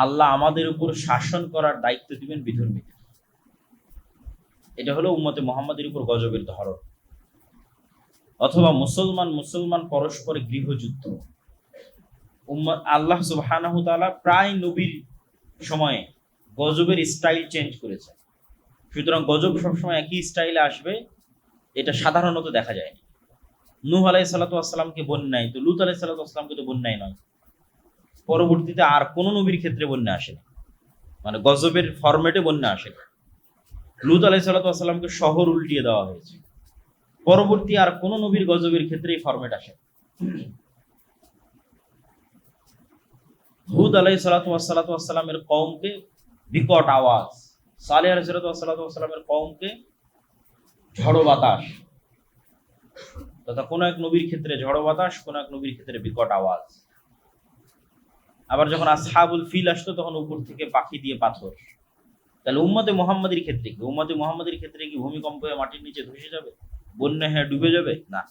আল্লাহ আমাদের উপর শাসন করার দায়িত্ব দিবেন বিধর্মীদের। এটা হলো উম্মতে মুহাম্মাদের উপর গজবের ধরন। অথবা মুসলমান পরস্পরে গৃহযুদ্ধ। আল্লাহ সুবহানাহু তাআলা প্রায় নবীর সময়ে গজবের স্টাইল চেঞ্জ করেছে। সুতরাং গজব সবসময় একই স্টাইলে আসবে এটা সাধারণত দেখা যায়নি। নূহ আলাইহিস সালাতু ওয়াস সালামকে বন্যায়, তো লূত আলাইহিস সালাতু ওয়াস সালামকে তো বন্যায় নয়। পরবর্তীতে আর কোন নবীর ক্ষেত্রে বন্যা আসেনি, মানে গজবের ফরম্যাটে বন্যা আসেনি। লূত আলাইহিস সালাতু ওয়াস সালামকে শহর উল্টিয়ে দেওয়া হয়েছে। পরবর্তী আর কোন নবীর গজবের ক্ষেত্রে এই ফরম্যাট আসে। হুদ আলাইহিস সালাতু ওয়াস সালামের কওমকে বিকট আওয়াজ, সালেহ আলাইহিস সালাতু ওয়াস সালামের কওমকে ঝড়ো বাতাস, তথা কোন এক নবীর ক্ষেত্রে ঝড়ো বাতাস, কোন এক নবীর ক্ষেত্রে বিকট আওয়াজ। আবার যখন আসহাবুল ফিল আসতো তখন উপর থেকে পাখি দিয়ে পাথর। তাহলে উম্মতে মুহাম্মাদের ক্ষেত্রে কি? উম্মতে মুহাম্মাদের ক্ষেত্রে কি ভূমিকম্প হয়ে মাটির নিচে ধসে যাবে, বন্যা হয়ে ডুবে যাবে? না।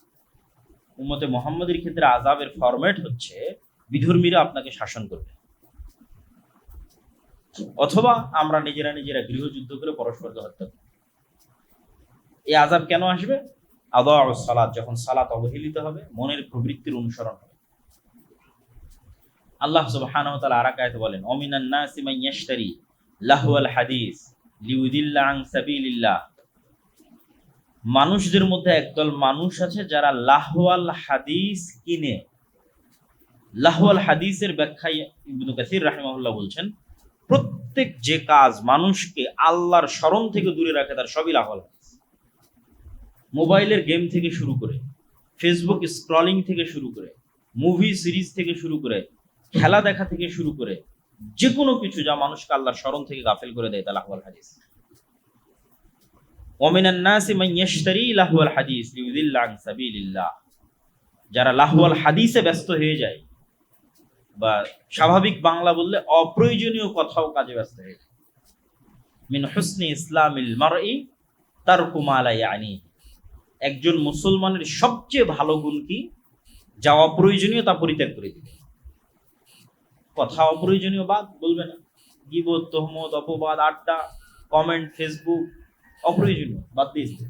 উম্মতে মুহাম্মাদের ক্ষেত্রে আযাবের ফরম্যাট হচ্ছে বিধর্মীরা আপনাকে শাসন করবে, অথবা আমরা নিজেরা গৃহযুদ্ধ করে পরস্পরকে হত্যা করব। এই আযাব কেন আসবে? আযাউস সালাত, যখন সালাত অবহেলিত হবে, মনের প্রবৃত্তির অনুসরণ হবে। আল্লাহ সুবহানাহু ওয়া তাআলা আরেক আয়াতে বলেন, ওমিনান নাসি মান ইয়াশতারি লাহওয়াল হাদিস লিউদিল্লা আন সাবিলিল্লাহ। মানুষদের মধ্যে একদল মানুষ আছে যারা লাহওয়াল হাদিস কিনে। লাহওয়াল হাদিসের ব্যাখ্যায় ইবনে কাসির রাহিমাহুল্লাহ বলছেন, প্রত্যেক যে কাজ মানুষকে আল্লাহর স্মরণ থেকে দূরে রাখে তার সবই লাহওয়াল হাদিস। মোবাইলের গেম থেকে শুরু করে, ফেসবুক স্ক্রলিং থেকে শুরু করে, মুভি সিরিজ থেকে শুরু করে, খেলা দেখা থেকে শুরু করে, যে কোনো কিছু যা মানুষকে আল্লাহর স্মরণ থেকে গাফেল করে দেয় তা লাহওয়াল হাদিস। ওমিনান নাসি মান ইয়াশতারি লাহওয়াল হাদিস লিউদিল্লা আন সাবিলিল্লাহ। যারা লাহওয়াল হাদিসে ব্যস্ত হয়ে যায়, বা স্বাভাবিক বাংলা বললে অপ্রয়োজনীয় কথাও কাজে ব্যস্ত হয়ে যায়। মিন হুসনি ইসলামিল মারই তারকু মা লা ইয়ানি। একজন মুসলমানের সবচেয়ে ভালো গুণ কি? যা অপ্রয়োজনীয় তা পরিত্যাগ করে দিবে। কথা অপ্রয়োজনীয় বাদ বলবে না, গীবত, তোহমত, অপবাদ, আড্ডা, কমেন্ট, ফেসবুক অপ্রয়োজনীয় বাদ দিয়ে দিবে।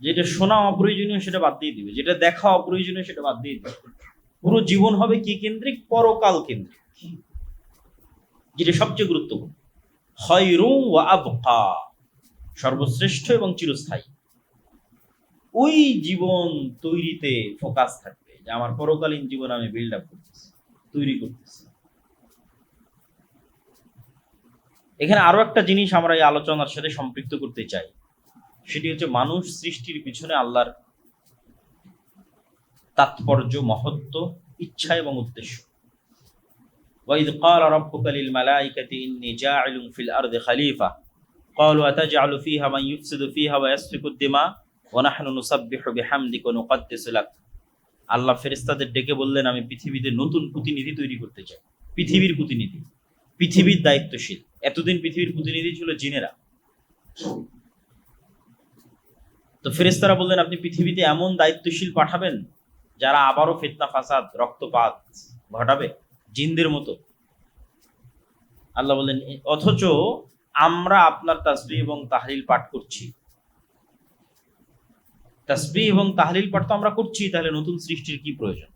যেটা শোনা অপ্রয়োজনীয় সেটা বাদ দিয়ে দিবে, যেটা দেখা অপ্রয়োজনীয় সেটা বাদ দিয়ে দিবে। পুরো জীবন হবে কি কেন্দ্রিক? পরকাল কেন্দ্রিক, যেটা সবচেয়ে গুরুত্বপূর্ণ। খায়রুন ওয়া আবকা, সর্বশ্রেষ্ঠ এবং চিরস্থায়ী। ওই জীবন তৈরিতে ফোকাস থাকবে, যে আমার পরকালীন জীবন আমি বিল্ড আপ করতেছি, তৈরি করতেছি। এখানে আরো একটা জিনিস আমরা এই আলোচনার সাথে সম্পৃক্ত করতে চাই, সেটি হচ্ছে মানুষ সৃষ্টির পিছনে আল্লাহর তাৎপর্য, মহত্ব, ইচ্ছা এবং উদ্দেশ্য। ওয়াইদ ক্বালা রাব্বুকা লিল মালাইকাতি ইন্নী জাইলুন ফিল আরদি খলিফা ক্বালু আতাজআলু ফিহা মান ইউফসিদু ফিহা ওয়া ইয়াসফিকুদ দিমা ওয়া নাহনু নুসাব্বিহু বিহামদিকা ওয়া নুকদ্দিসু লাক। আল্লাহ ফেরেশতাদের ডেকে বললেন, আমি পৃথিবীতে নতুন প্রতিনিধি তৈরি করতে চাই, পৃথিবীর প্রতিনিধি, পৃথিবীর দায়িত্বশীল। এতদিন পৃথিবীর প্রতিনিধি ছিল জিনেরা। তো ফেরেশতারা বললেন, আপনি পৃথিবীতে এমন দায়িত্বশীল পাঠাবেন যারা আবারও ফিতনা, ফাসাদ, রক্তপাত ঘটাবে, জিনদের মতো। আল্লাহ বললেন, অথচ আমরা আপনার তাসবিহ এবং তাহলিল পাঠ করছি। তাসবিহ এবং তাহলিল পাঠ তো আমরা করছি, তাহলে নতুন সৃষ্টির কি প্রয়োজন?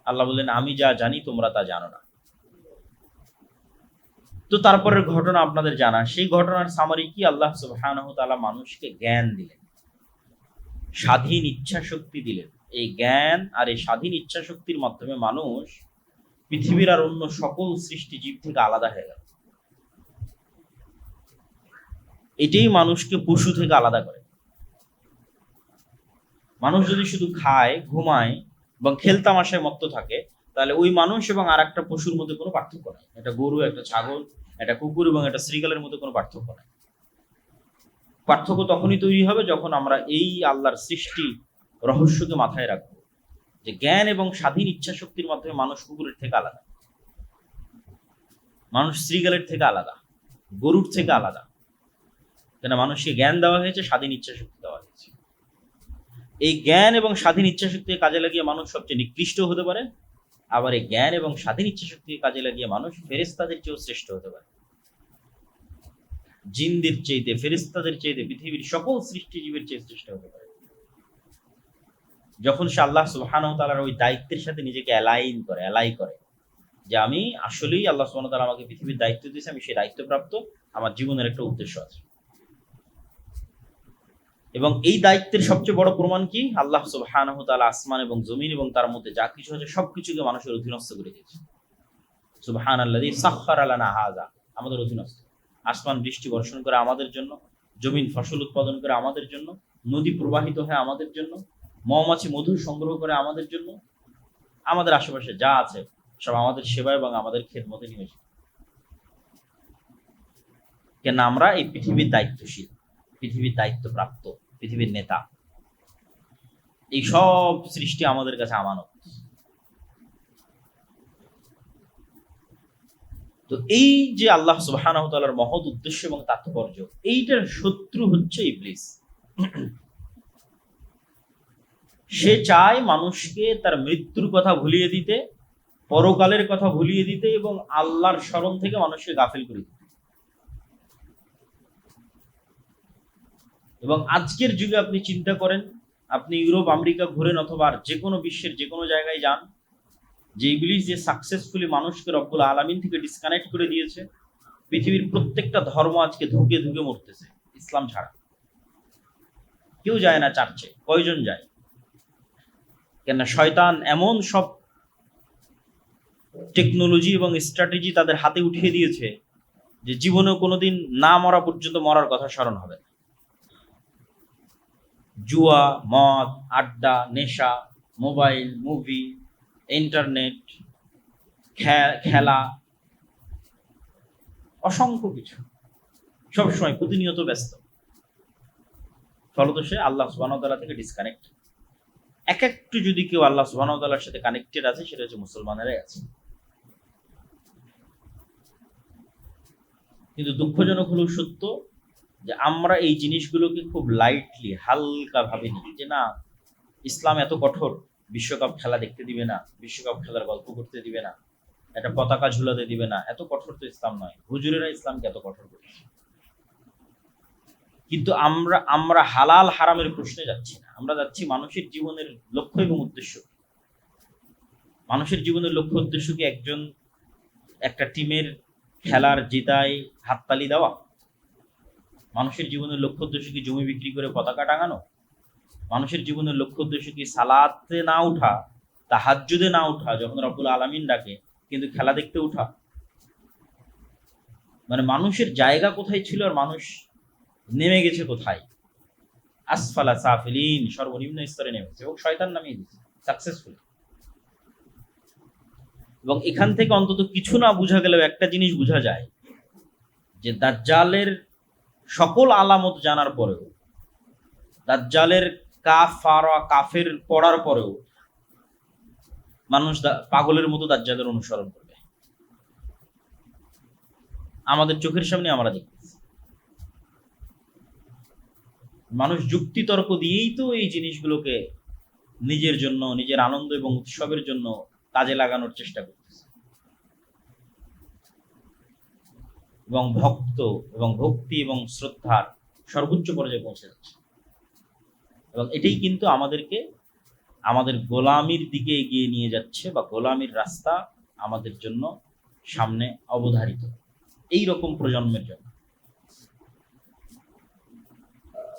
আল্লাহ বললেন, আমি যা জানি তোমরা তা জানো না। তো তারপরের ঘটনা আপনাদের জানা, সেই ঘটনার সামারি কি? আল্লাহ সুবহানাহু ওয়া তাআলা মানুষকে জ্ঞান দিলেন, স্বাধীন ইচ্ছা শক্তি দিলেন। এই জ্ঞান আর এই স্বাধীন ইচ্ছা শক্তির মাধ্যমে মানুষ পৃথিবীর আর অন্য সকল সৃষ্টি জীব থেকে আলাদা হয়ে গেল। এটাই মানুষকে পশু থেকে আলাদা করে। মানুষ যদি শুধু খায়, ঘুমায় এবং খেলতামাশায় মত্ত থাকে, তাহলে ওই মানুষ এবং আর একটা পশুর মধ্যে কোনো পার্থক্য নাই। একটা গরু, একটা ছাগল, একটা কুকুর এবং একটা শ্রীগালের মধ্যে কোনো পার্থক্য নাই। পার্থক্য তখনই তৈরি হবে যখন আমরা এই আল্লাহর সৃষ্টি রহস্যকে মাথায় রাখবো, যে জ্ঞান এবং স্বাধীন ইচ্ছা শক্তির মাধ্যমে মানুষ কুকুরের থেকে আলাদা, মানুষ শ্রীগালের থেকে আলাদা, গরুর থেকে আলাদা। কেন? মানুষকে জ্ঞান দেওয়া হয়েছে, স্বাধীন ইচ্ছা শক্তি দেওয়া হয়েছে। এই জ্ঞান এবং স্বাধীন ইচ্ছা শক্তিকে কাজে লাগিয়ে মানুষ সবচেয়ে নিকৃষ্ট হতে পারে, আবার এই জ্ঞান এবং স্বাধীন ইচ্ছা শক্তিকে কাজে লাগিয়ে মানুষ ফেরেশতাদের চেয়েও শ্রেষ্ঠ হতে পারে। জিনদের চাইতে, ফেরেশতাদের চাইতে, পৃথিবীর সকল সৃষ্টিজীবের চেয়ে শ্রেষ্ঠ হতে পারে যখন সে আল্লাহ সুবহানাহু ওয়া তাআলার ওই দায়িত্বের সাথে নিজেকে অ্যালাই করে যে আমি আসলেই আল্লাহ সুবহানাহু ওয়া তাআলা আমাকে পৃথিবীর দায়িত্ব দিয়েছে, আমি সেই দায়িত্বপ্রাপ্ত, আমার জীবনের একটা উদ্দেশ্য আছে। এবং এই দায়িত্বের সবচেয়ে বড় প্রমাণ কি? আল্লাহ সুবহানাহু ওয়া তাআলা আসমান এবং জমিন এবং তার মধ্যে যা কিছু আছে সবকিছুকে মানুষের অধীনস্থ করে দিয়েছে। সুবহানাল্লাযী সাখখারা লানা হাযা, আমাদের অধীনস্থ। আসমান বৃষ্টি বর্ষণ করে আমাদের জন্য, জমিন ফসল উৎপাদন করে আমাদের জন্য, নদী প্রবাহিত হয় আমাদের জন্য, মৌমাছি মধু সংগ্রহ করে আমাদের জন্য, আমাদের আশেপাশে যা আছে সব আমাদের সেবা এবং আমাদের খেদমতে নিয়োজিত। কেন আমরা এই পৃথিবীর দায়িত্বশীল, পৃথিবীর দায়িত্বপ্রাপ্ত, পৃথিবীর নেতা। এই সব সৃষ্টি আমাদের কাছে আমানত। তো এই যে আল্লাহ সুবহানাহু ওয়া তাআলার মহৎ উদ্দেশ্য এবং তাৎপর্য, এইটার শত্রু হচ্ছে ইবলিস। সে চায় মানুষকে তার মৃত্যুর কথা ভুলিয়ে দিতে, পরকালের কথা ভুলিয়ে দিতে এবং আল্লাহর স্মরণ থেকে মানুষকে গাফিল করে দিতে। এবং আজকের যুগে আপনি চিন্তা করেন, আপনি ইউরোপ আমেরিকা ঘুরেন অথবা যে কোনো বিশ্বের যে কোনো জায়গায় যান, যে ইবলিস যে সাকসেসফুলি মানুষকে রব্বুল আলামিন থেকে ডিসকানেক্ট করে দিয়েছে, পৃথিবীর প্রত্যেকটা ধর্ম আজকে ধুকে ধুকে মরতেছে ইসলাম ছাড়া। কেউ যায় না চার্চে, কয়জন যায়? কেন শয়তান এমন সব টেকনোলজি এবং স্ট্র্যাটেজি তাদের হাতে উঠিয়ে দিয়েছে যে জীবনেও কোনোদিন না মরা পর্যন্ত মরার কথা স্মরণ হবে না। জুয়া, মদ, আড্ডা, নেশা, মোবাইল, মুভি, ইন্টারনেট, খেলা, অসংখ্য কিছু, সবসময় প্রতিনিয়ত ব্যস্ত। ফলত সে আল্লাহ সুবহানাহু ওয়া তাআলা থেকে ডিসকানেক্ট। একটু যদি কেউ আল্লাহ সুবহানাহু ওয়া তাআলার সাথে কানেক্টেড আছে, সেটা হচ্ছে মুসলমানেরাই আছে। কিন্তু দুঃখজনক হলেও সত্য যে আমরা এই জিনিসগুলোকে খুব লাইটলি, হালকা ভাবে নিই, যে না, ইসলাম এত কঠোর, বিশ্বকাপ খেলা দেখতে দিবে না, বিশ্বকাপ খেলার গল্প করতে দিবে না, একটা পতাকা ঝুলাতে দিবে না, এত কঠোর তো ইসলাম নয়। হুজুরেরা ইসলামকে এত কঠোর করেছে। কিন্তু আমরা হালাল হারামের প্রশ্নে যাচ্ছি না, আমরা যাচ্ছি মানুষের জীবনের লক্ষ্য এবং উদ্দেশ্য। মানুষের জীবনের লক্ষ্য উদ্দেশ্য কি একটা টিমের খেলার জেতায় হাততালি দেওয়া? মানুষের জীবনের লক্ষ্য উদ্দেশ্য কি জমি বিক্রি করে পতাকা টাঙানো? মানুষের জীবনের লক্ষ্য উদ্দেশ্য কি সালাতে না উঠা, তাহাজ্জুদে না উঠা যখন রব্বুল আলামিন ডাকে, কিন্তু খেলা দেখতে উঠা? মানে মানুষের জায়গা কোথায় ছিল আর মানুষ নেমে গেছে কোথায়? আসফালা সাফিলিন, সর্বনিম্ন স্তরে নেমেছে এবং শয়তান নামিয়ে দিয়েছে সাকসেসফুল। এবং এখান থেকে অন্তত কিছু না বোঝা গেলেও একটা জিনিস বোঝা যায় যে দাজ্জালের সকল আলামত জানার পরেও, দাজ্জালের কাফের পড়ার পরেও মানুষ পাগলের মতো দাজ্জালের অনুসরণ করবে। আমাদের চোখের সামনে আমরা দেখতেছি মানুষ যুক্তি তর্ক দিয়েই তো এই জিনিসগুলোকে নিজের জন্য, নিজের আনন্দ এবং উৎসবের জন্য কাজে লাগানোর চেষ্টা করতেছে এবং ভক্তি এবং শ্রদ্ধার সর্বোচ্চ পর্যায়ে পৌঁছে যাচ্ছে। এবং এটাই কিন্তু আমাদেরকে আমাদের গোলামির দিকে এগিয়ে নিয়ে যাচ্ছে, বা গোলামির রাস্তা আমাদের জন্য সামনে অবধারিত এই রকম প্রজন্মের জন্য।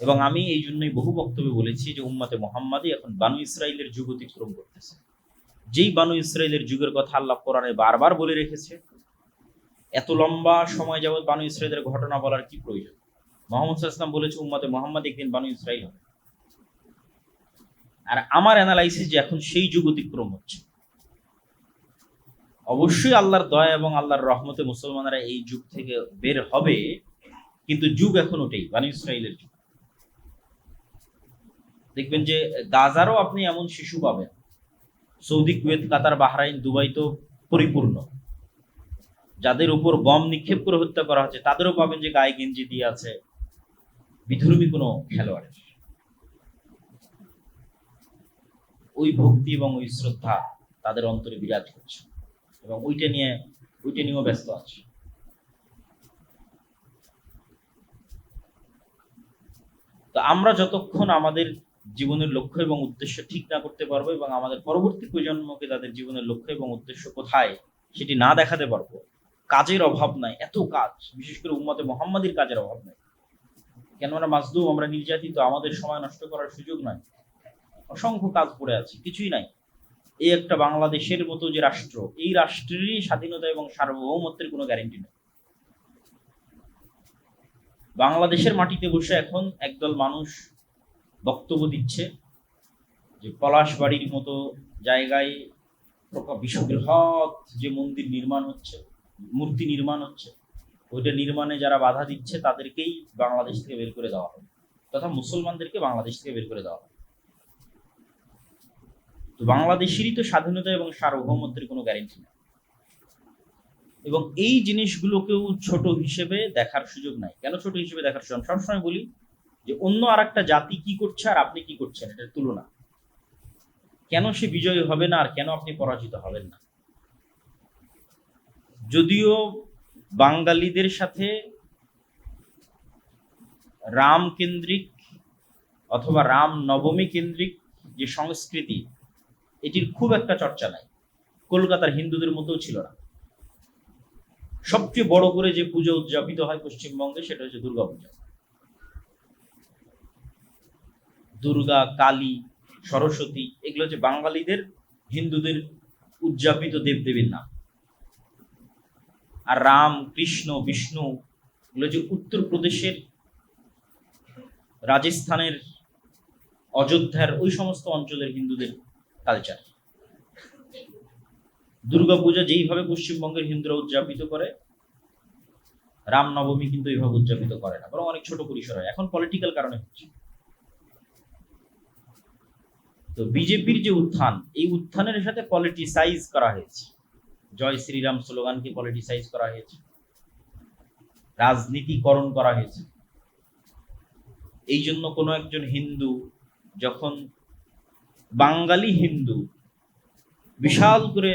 এবং আমি এই জন্যই বহু বক্তব্যে বলেছি যে উম্মতে মুহাম্মাদি এখন বানু ইসরাইলের যুগ অতিক্রম করতেছে। যেই বানু ইসরাইলের যুগের কথা আল্লাহ কোরআনে বারবার বলে রেখেছে, এত লম্বা সময় যাবত বানু ইসরাইলের ঘটনা বলার কি প্রয়োজন? মুহাম্মদ সাল্লাল্লাহু আলাইহি ওয়াসাল্লাম বলেছে উম্মতে মুহাম্মাদ একদিন বানু ইসরাইল হবে। আর আমার অ্যানালাইসিস যে এখন সেই যুগ অতিক্রম হচ্ছে। অবশ্যই আল্লাহর দয়া এবং আল্লাহর রহমতে মুসলমানরা এই যুগ থেকে বের হবে, কিন্তু যুগ এখন ওটাই বানু ইসরাইলের যুগ। দেখবেন যে গাজারও আপনি এমন শিশু পাবেন, সৌদি, কুয়েত, কাতার, বাহরাইন, দুবাই তো পরিপূর্ণ, যাদের উপর বম নিক্ষেপ করে হত্যা করা হচ্ছে, তাদেরও পাবেন যে গায়ে গেঞ্জি দিয়ে আছে বিধর্মী কোনো খেলোয়াড়ের। ওই ভক্তি এবং ওই শ্রদ্ধা তাদের অন্তরে বিরাজ করছে এবং ওইটা নিয়েও ব্যস্ত আছে। তো আমরা যতক্ষণ আমাদের জীবনের লক্ষ্য এবং উদ্দেশ্য ঠিক না করতে পারবো এবং আমাদের পরবর্তী প্রজন্মকে তাদের জীবনের লক্ষ্য এবং উদ্দেশ্য কোথায় সেটি না দেখাতে পারবো, কাজের অভাব নাই, এত কাজ, বিশেষ করে উম্মতে মুহাম্মাদির কাজের অভাব নাই। কেন আমরা মাজলুম, আমরা নির্যাতিত, আমাদের সময় নষ্ট করার সুযোগ নাই, অসংখ্য কাজ পড়ে আছে, কিছুই নাই। এই একটা বাংলাদেশের মতো যে রাষ্ট্র, এই রাষ্ট্রেরই স্বাধীনতা এবং সার্বভৌমত্বের কোনো গ্যারেন্টি নেই। বাংলাদেশের মাটিতে বসে এখন একদল মানুষ বক্তব্য দিচ্ছে যে পলাশবাড়ির মতো জায়গায় বিশ্ববৃহৎ যে মন্দির নির্মাণ হচ্ছে, মূর্তি নির্মাণ হচ্ছে, ওইটা নির্মাণে যারা বাধা দিচ্ছে তাদেরকেই বাংলাদেশ থেকে বের করে দেওয়া হবে, তথা মুসলমানদেরকে বাংলাদেশ থেকে বের করে দেওয়া হবে। তো বাংলাদেশেরই তো স্বাধীনতা এবং সার্বভৌমত্বের কোনো গ্যারেন্টি নেই এবং এই জিনিসগুলোকেও ছোট হিসেবে দেখার সুযোগ নাই। কেন ছোট হিসেবে দেখার সুযোগ? সবসময় বলি যে অন্য আর একটা জাতি কি করছে আর আপনি কি করছেন, এটার তুলনা। কেন সে বিজয়ী হবে না আর কেন আপনি পরাজিত হবেন না? যদিও বাঙালিদের সাথে রাম কেন্দ্রিক অথবা রাম নবমী কেন্দ্রিক যে সংস্কৃতি, এটির খুব একটা চর্চা নাই, কলকাতার হিন্দুদের মধ্যেও ছিল না। সবচেয়ে বড় করে যে পুজো উদযাপিত হয় পশ্চিমবঙ্গে সেটা হচ্ছে দুর্গা পূজা। দুর্গা, কালী, সরস্বতী, এগুলো হচ্ছে বাঙালিদের, হিন্দুদের উদযাপিত দেবদেবীর নাম। আর রাম, কৃষ্ণ, বিষ্ণু এগুলো যে উত্তরপ্রদেশের, রাজস্থানের, অযোধ্যার ওই সমস্ত অঞ্চলের হিন্দুদের কালচার। দুর্গাপূজা যেইভাবে পশ্চিমবঙ্গের হিন্দুরা উদযাপিত করে, রামনবমী কিন্তু এইভাবে উদযাপিত করে না, বরং অনেক ছোট পরিসর হয়। এখন পলিটিক্যাল কারণে হচ্ছে। তো বিজেপির যে উত্থান, এই উত্থানের সাথে পলিটিসাইজ করা হয়েছে, জয় শ্রীরাম স্লোগানকে পলিটিসাইজ করা হয়েছে, রাজনীতিকরণ করা হয়েছে। এই জন্য কোনো একজন হিন্দু যখন, বাঙালি হিন্দু বিশাল করে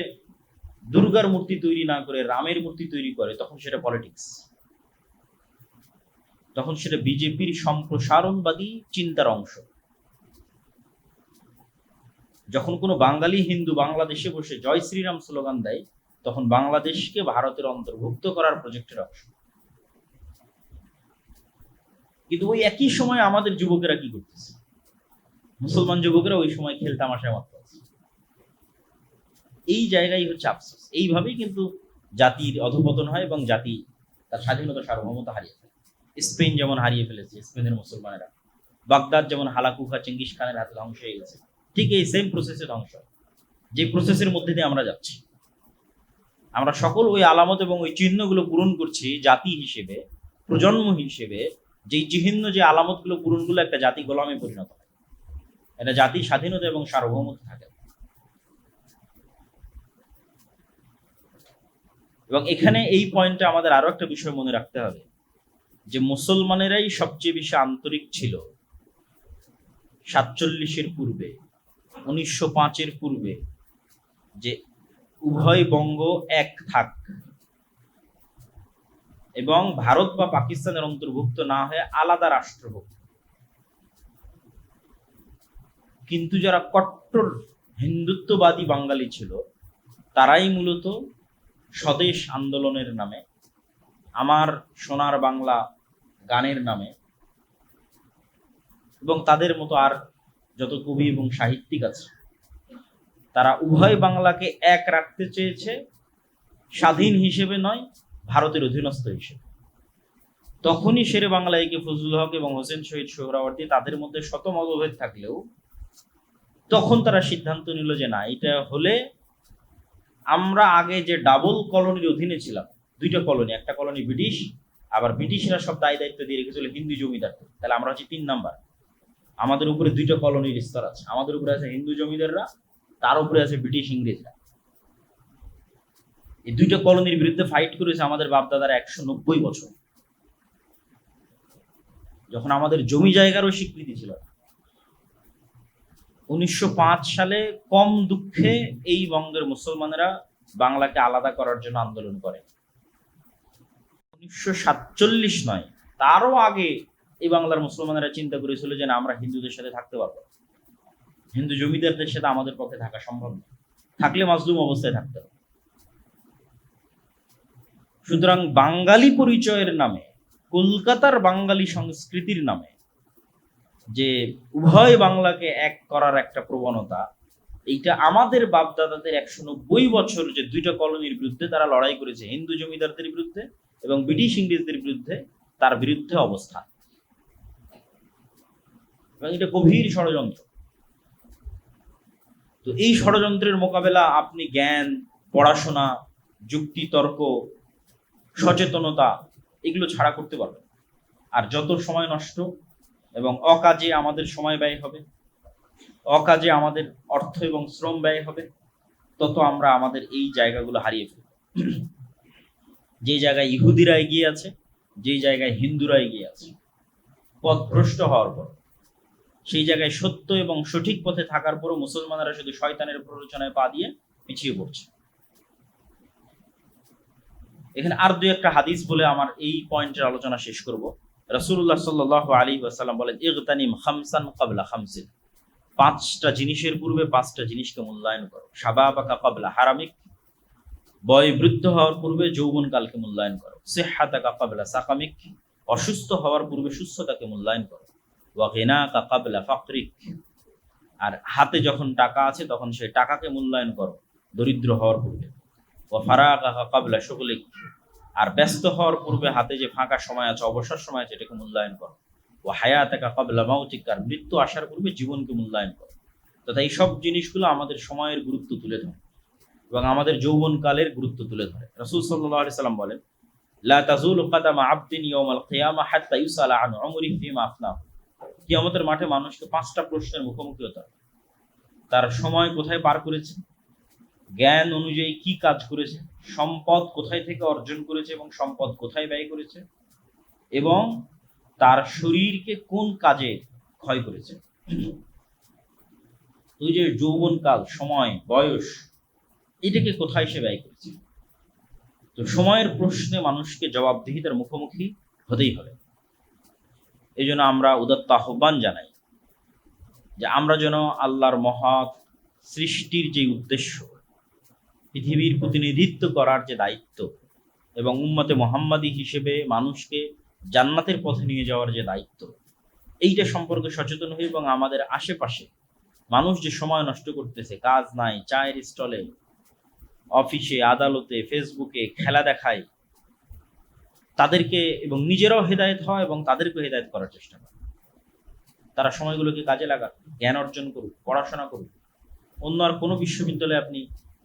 দুর্গার মূর্তি তৈরি না করে রামের মূর্তি তৈরি করে, তখন সেটা পলিটিক্স, তখন সেটা বিজেপির সম্প্রসারণবাদী চিন্তার অংশ। যখন কোনো বাঙালি হিন্দু বাংলাদেশে বসে জয় শ্রীরাম স্লোগান দেয়, তখন বাংলাদেশকে ভারতের অন্তর্ভুক্ত করার প্রজেক্টের অংশ। কিন্তু ওই একই সময় আমাদের যুবকেরা কি করতেছে? মুসলমান যুবকেরা ওই সময় খেলতামাশায় মাত্র আছে। এই জায়গায় হচ্ছে আফসোস। এইভাবেই কিন্তু জাতির অধপতন হয় এবং জাতি তার স্বাধীনতা সার্বভৌমতা হারিয়ে ফেলে। স্পেন যেমন হারিয়ে ফেলেছে, স্পেনের মুসলমানেরা। বাগদাদ যেমন হালাকুখা চেঙ্গিস খানের হাতে ধ্বংস হয়ে গেছে, ঠিক এই সেম প্রসেসে ধ্বংস, যে প্রসেসের মধ্যে দিয়ে আমরা যাচ্ছি। আমরা সকল ওই আলামত এবং ওই চিহ্নগুলো পূরণ করছি জাতি হিসেবে, প্রজন্ম হিসেবে। যেই চিহ্ন, যে আলামতগুলো পূরণগুলো একটা জাতি গোলামে পরিণত হয়, এটা জাতির স্বাধীনতা এবং সার্বভৌমত্ব থাকে। এবং এখানে এই পয়েন্টে আমাদের আরো একটা বিষয় মনে রাখতে হবে, যে মুসলমানেরাই সবচেয়ে বেশি আন্তরিক ছিল 47-এর পূর্বে, 1905-এর পূর্বে, যে উভয় বঙ্গ এক থাক এবং ভারত বা পাকিস্তানের অন্তর্ভুক্ত না হয়ে আলাদা রাষ্ট্র হোক। কিন্তু যারা কট্টর হিন্দুত্ববাদী বাঙালি ছিল, তারাই মূলত স্বদেশ আন্দোলনের নামে, আমার সোনার বাংলা গানের নামে, এবং তাদের মতো আর যত কবি এবং সাহিত্যিক আছে, তারা উভয় বাংলাকে এক রাখতে চেয়েছে, স্বাধীন হিসেবে নয়, ভারতের অধীনস্থ হিসেবে। তখনই শেরে বাংলা একে ফজলুল হক এবং হোসেন শহীদ সোহরাওয়ার্দী, তাদের মধ্যে শত মতভেদ থাকলেও তখন তারা সিদ্ধান্ত নিল যে না, এটা হলে আমরা আগে যে ডাবল কলোনির অধীনে ছিলাম, দুইটা কলোনি, একটা কলোনি ব্রিটিশ, আবার ব্রিটিশরা সব দায় দায়িত্ব দিয়ে রেখেছিল হিন্দু জমিদার, তাহলে আমরা হচ্ছে 3 নাম্বার। আমাদের উপরে 2টা কলোনির স্তর আছে, আমাদের উপরে আছে হিন্দু জমিদাররা, তার উপরে আছে ব্রিটিশ ইংরেজরা। এই 2টা কলোনির বিরুদ্ধে ফাইট করেছে আমাদের বাপদাদারা 190 বছর, যখন আমাদের জমি জায়গারও স্বীকৃতি ছিল না। 1905 সালে কম দুঃখে এই বঙ্গের মুসলমানেরা বাংলাকে আলাদা করার জন্য আন্দোলন করে। 1947 নয়, তারও আগে এই বাংলার মুসলমানেরা চিন্তা করেছিল যে না, আমরা হিন্দুদের সাথে থাকতে পারবো, হিন্দু জমিদারদের সাথে আমাদের পক্ষে থাকা সম্ভব নয়, থাকলে মাজলুম অবস্থায় থাকতে হবে। সুতরাং বাঙালি পরিচয়ের নামে, কলকাতার বাঙালি সংস্কৃতির নামে যে উভয় বাংলাকে এক করার একটা প্রবণতা, এইটা আমাদের বাপদাদাদের 190 বছর যে দুইটা কলোনির বিরুদ্ধে তারা লড়াই করেছে, হিন্দু জমিদারদের বিরুদ্ধে এবং ব্রিটিশ ইংরেজদের বিরুদ্ধে, তার বিরুদ্ধে অবস্থান। এবং এটা গভীর ষড়যন্ত্র। তো এই ষড়যন্ত্রের মোকাবেলা আপনি জ্ঞান, পড়াশোনা, যুক্তি তর্ক, সচেতনতা এগুলো ছাড়া করতে পারবেন। আর যত সময় নষ্ট এবং অকাজে আমাদের সময় ব্যয় হবে, অকাজে আমাদের অর্থ এবং শ্রম ব্যয় হবে, তত আমরা আমাদের এই জায়গাগুলো হারিয়ে ফেলব। যে জায়গায় ইহুদিরা এগিয়ে আছে, যে জায়গায় হিন্দুরা এগিয়ে আছে পথভ্রষ্ট হওয়ার পর, সেই জায়গায় সত্য এবং সঠিক পথে থাকার পরও মুসলমানরা শুধু শয়তানের প্ররোচনায় পা দিয়ে পিছিয়ে পড়ছে। এখানে আর দুই একটা হাদিস বলে আমার এই পয়েন্টের আলোচনা শেষ করব। রাসূলুল্লাহ সাল্লাল্লাহু আলাইহি ওয়াসাল্লাম বলেন, ইগতানিম খামসান ক্বাবলা খামসিন, পাঁচটা জিনিসের পূর্বে পাঁচটা জিনিসকে মূল্যায়ন করো। শাবাবাকা ক্বাবলা হারামিক, বয় বৃদ্ধ হওয়ার পূর্বে যৌবনকালকে মূল্যায়ন করো। সিহহাতাকা ক্বাবলা সাকামিক, অসুস্থ হওয়ার পূর্বে সুস্থতাকে মূল্যায়ন করো। ওয়া গিনাকা ক্বাবলা ফাকরিক, আর হাতে যখন টাকা আছে তখন সেই টাকাকে মূল্যায়ন করো দরিদ্র হওয়ার পূর্বে। ওয়া ফারাগাকা ক্বাবলা শুগলিক, আর ব্যস্ত হওয়ার পূর্বে হাতে যে ফাঁকা সময় আছে, অবসর সময় আছে, এটাকে মূল্যায়ন করো। ওয়া হায়াতাকা ক্বাবলা মাউতিক, আর মৃত্যু আসার পূর্বে জীবনকে মূল্যায়ন করো। তথা এই সব জিনিসগুলো আমাদের সময়ের গুরুত্ব তুলে ধরে এবং আমাদের যৌবনকালের গুরুত্ব তুলে ধরে। রাসূল সাল্লাল্লাহু আলাইহি সাল্লাম বলেন, লা তাযুলু কাদামা আবদিন ইয়াউমাল কিয়ামা হাত্তা ইউসালা আন উমরিহি ফিমা আফনাহু। কিয়ামতের মাঠে মানুষকে পাঁচটা প্রশ্নের মুখোমুখি হতে হবে। তার সময় কোথায় পার করেছে, জ্ঞান অনুযায়ী কি কাজ করেছে, সম্পদ কোথায় থেকে অর্জন করেছে এবং সম্পদ কোথায় ব্যয় করেছে, এবং তার শরীরকে কোন কাজে ক্ষয় করেছে। ওই যে যৌবনকাল, সময়, বয়স, এটাকে কোথায় সে ব্যয় করেছে। তো সময়ের প্রশ্নে মানুষকে জবাবদিহিতার মুখোমুখি হতেই হবে। এই জন্য আমরা উদাত্ত আহ্বান জানাই যে আমরা যেন আল্লাহর মহৎ সৃষ্টির যে উদ্দেশ্য, পৃথিবীর প্রতিনিধিত্ব করার যে দায়িত্ব এবং উম্মতে মুহাম্মাদি হিসেবে মানুষকে জান্নাতের পথে নিয়ে যাওয়ার যে দায়িত্ব, এইটা সম্পর্কে সচেতন হই এবং আমাদের আশেপাশে মানুষ যে সময় নষ্ট করতেছে, কাজ নাই, চায়ের স্টলে, অফিসে, আদালতে, ফেসবুকে, খেলা দেখায়, তাদেরকে এবং নিজেরাও হেদায়েত হয় এবং তাদেরকেও হেদায়েত করার চেষ্টা করে। তারা সময়গুলোকে কাজে লাগাক, জ্ঞান অর্জন করুক, পড়াশোনা করুক। অন্য আর কোনো বিশ্ববিদ্যালয়ে আপনি